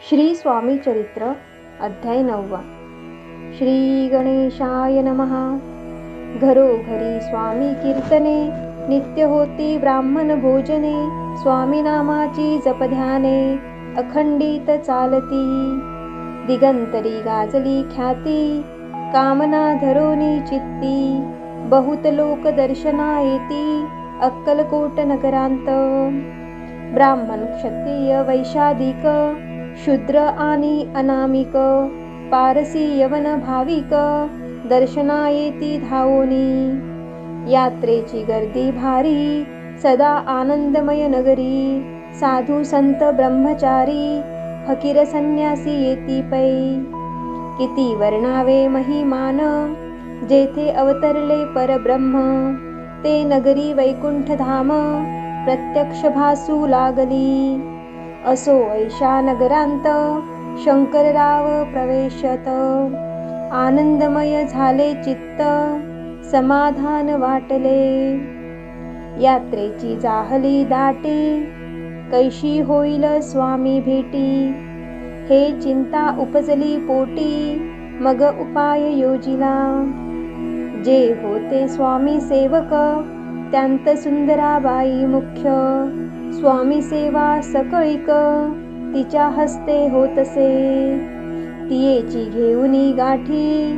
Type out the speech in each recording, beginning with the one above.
श्री स्वामी चरित्र अध्याय 9. श्री गणेशाय नमः. घरोघरी स्वामी कीर्तने, नित्य होती ब्राह्मण भोजने. स्वामी नामाची जपध्याने, अखंडित चालती. दिगंतरी गाजली ख्याती, कामना धरोनी चित्ती. बहुत लोक दर्शना येती, अक्कलकोट नगरांत. ब्राह्मण क्षत्रिय वैशाधिक, शूद्र आणि अनामिक. पारसी यवन भाविक, दर्शना येती धावोनी. यात्रेची गर्दी भारी, सदा आनंदमय नगरी. साधू संत ब्रह्मचारी, फकीर संन्यासी येती पै. किती वर्णावे महिमान, जेथे अवतरले परब्रह्म. ते नगरी वैकुंठ धाम, प्रत्यक्ष भासू लागली. असो ऐशा नगरांत, शंकरराव प्रवेशत. आनंदमय झाले चित्त, समाधान वाटले. यात्रेची जाहली दाटी, कैशी होईल स्वामी भेटी. हे चिंता उपजली पोटी, मग उपाय योजिला. जे होते स्वामी सेवक, त्यांत सुंदराबाई मुख्य. स्वामी सेवा सकळिक, तिच्या हस्ते होतसे. तियेची घेऊनी गाठी,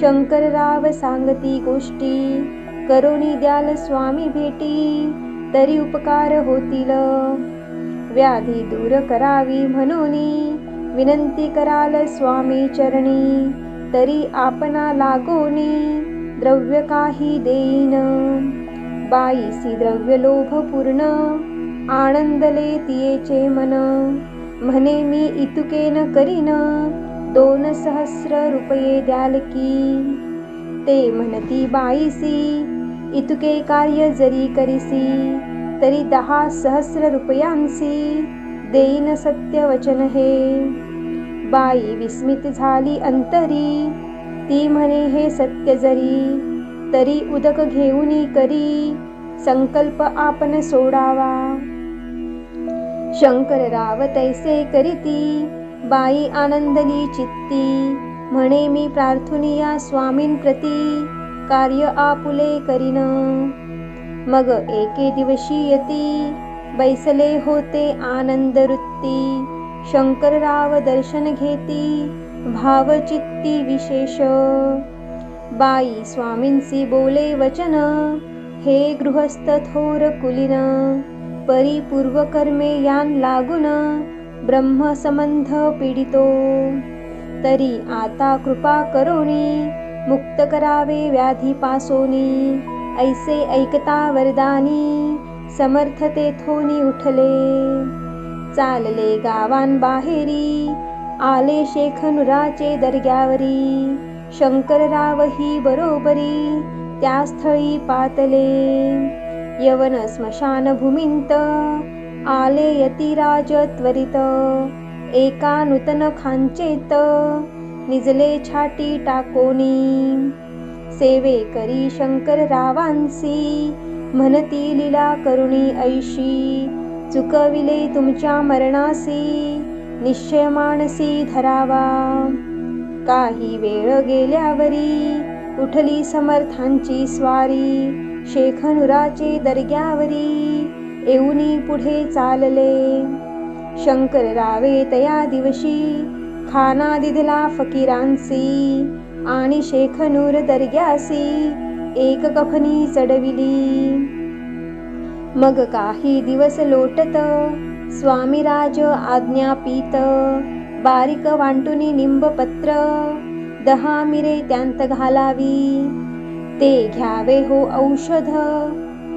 शंकरराव सांगती गोष्टी. करोनी द्याल स्वामी भेटी, तरी उपकार होतील. व्याधी दूर करावी म्हणूनी, विनंती कराल स्वामी चरणी. तरी आपणा लागोनी, द्रव्य काही देईन. बाईसी द्रव्य लोभ पूर्ण, आनंदले तियेचे मन. म्हणे मी इतुकेन करीन, 2,000 रुपये द्याल की. ते म्हणती बाईसी, इतुके कार्य जरी करीसी. तरी 10,000 रुपयांसी, देईन सत्य वचन हे. बाई विस्मित झाली अंतरी, ती म्हणे हे सत्य जरी. तरी उदक घेऊनी करी, संकल्प आपण सोडावा. शंकरराव तैसे करीती, बाई आनंदली चित्ती. म्हणे मी प्रार्थुनिया स्वामींप्रती, कार्य आपुले करीन. मग एके दिवशी यती, बैसले होते आनंद वृत्ती. शंकरराव दर्शन घेती, भावचित्ती विशेष. बाई स्वामींसी बोले वचन, हे गृहस्थ थोर कुलीन. परी पूर्वकर्मे यान लागून, ब्रह्मसंबंध पीडितो. तरी आता कृपा करोनी, मुक्त करावे व्याधीपासोनी. ऐसे ऐकता वरदानी, समर्थ तेथोनी उठले. चालले गावान बाहेरी, आले शेखनुराचे दर्ग्यावरी. शंकररावही बरोबरी, त्या स्थळी पातले. यवन स्मशान भूमिंत, आले यतिराज त्वरित. एका नूतन खांचेत, निजले छाटी टाकोनी. सेवे करी शंकररावांसी, म्हणती लीला करुणी ऐशी. चुकविले तुमच्या मरणासी, निश्चय मानसी धरावा. काही वेळ गेल्यावरी, उठली समर्थांची स्वारी. शेखनुराचे दर्ग्यावरी, येऊनी पुढे चालले. शंकररावे तया दिवशी, खाना दिधला फकीरांसी. आणि शेखनूर दर्ग्यासी, एक कफनी चढविली. मग काही दिवस लोटत, स्वामीराज आज्ञापित. बारीक वांटुनी निंबपत्र, 10 मिरे त्यांत घालावी. ते घ्यावे हो औषध,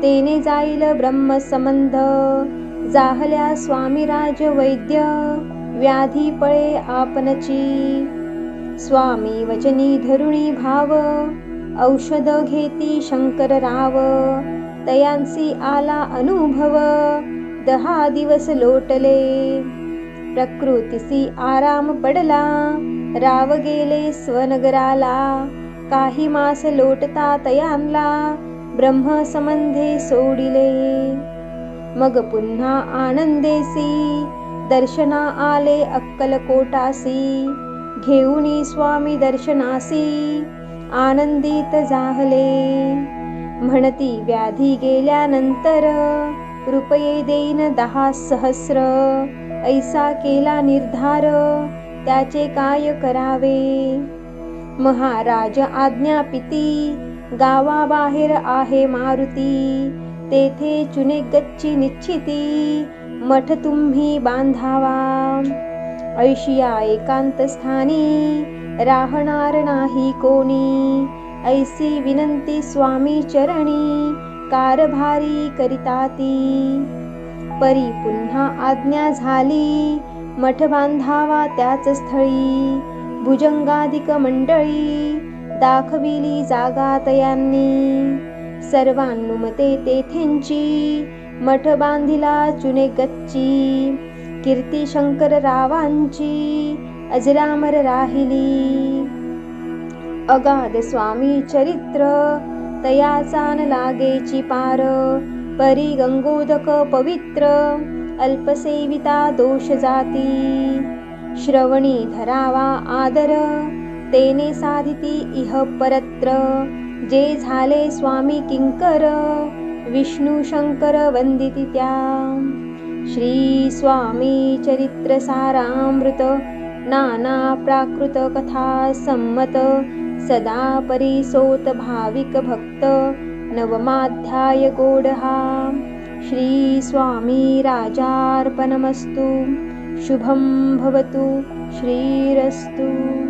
तेने जाईल ब्रह्मसंबंध. जाहल्या स्वामीराज वैद्य, व्याधी पळे आपणची. स्वामी वचनी धरुणी भाव, औषध घेती शंकरराव. तयांसी आला अनुभव, 10 दिवस लोटले. प्रकृतीसी आराम पडला, राव गेले स्वनगराला. काही मास लोटता तयांला, ब्रह्मसंबंधे सोडिले. मग पुन्हा आनंदेसी, दर्शना आले अक्कलकोटासी, घेऊनी स्वामी दर्शनासी आनंदित जाहले. म्हणती व्याधी गेल्यानंतर रुपये देईन 10,000. ऐसा केला निर्धार, त्याचे काय करावे. महाराज आज्ञापिती, गावाबाहेर आहे मारुती. तेथे चुने गच्ची निश्चिती, मठ तुम्ही बांधावा. ऐशिया एकांत स्थानी, राहणार नाही कोणी. ऐसी विनंती स्वामी चरणी, कारभारी करिताती. परी पुन्हा आज्ञा झाली, मठ बांधावा त्याच स्थळी. भुजंगाधिक मंडळी, दाखविली जागा तयांनी. सर्वानुमते तेथेंची, मठ बांधिला चुने गच्ची. कीर्ती शंकररावांची, अजरामर राहिली. अगाध स्वामी चरित्र, तयाचा न लागेची पार. परी गंगोदक पवित्र, अल्पसेविता दोष जाती. श्रवणी धरावा आदर, तेने साधिती इह परत्र. जे झाले स्वामी किंकर, विष्णू शंकर वंदिती त्या. श्री स्वामी चरित्र सारामृत, नाना प्राकृत कथा संमत. सदा परिसोत भाविक भक्त, नवमाध्याय गोडहा. श्री स्वामी राजार्पणमस्तु. शुभं भवतु. श्रीरस्तु.